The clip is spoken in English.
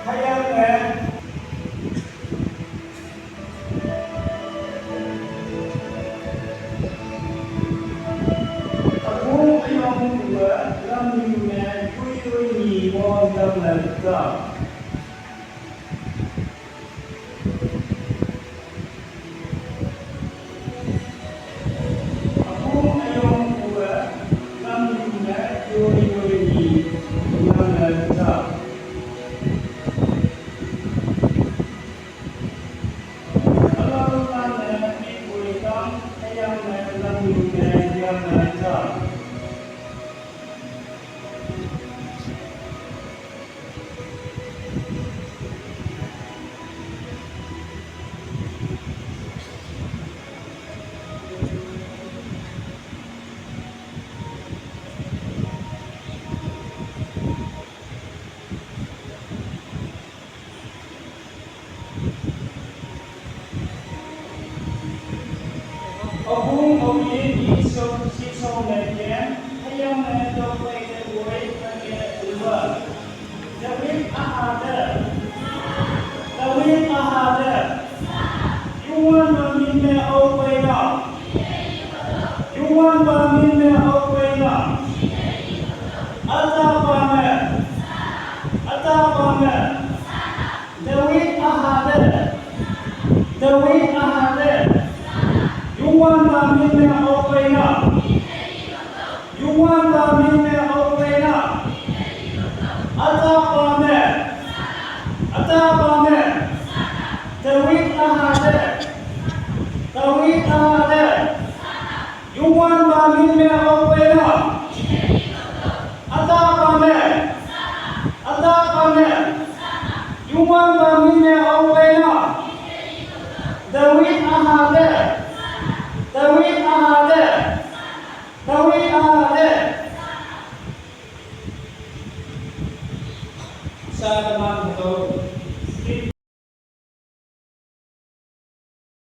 hayang Aku ayam dua lamingnya kuih mau dalam Aku ayam dua lamingnya kuih dalam Kalau mana dikuihkan ayam lamingnya dalam Ông ini sisong media yang mendopai kebuai kedua. Dawid ahada. Yuan berminta opera. Yuan berminta opera. Ata pamer. Dawid ahada. Yuan berminta opera. Yuan berminta opera. Ata pamer. Dawid ahada. Yuan berminta opera. Ata pamer. Yuan berminta opera. Dawid ahada. Sa teman betul.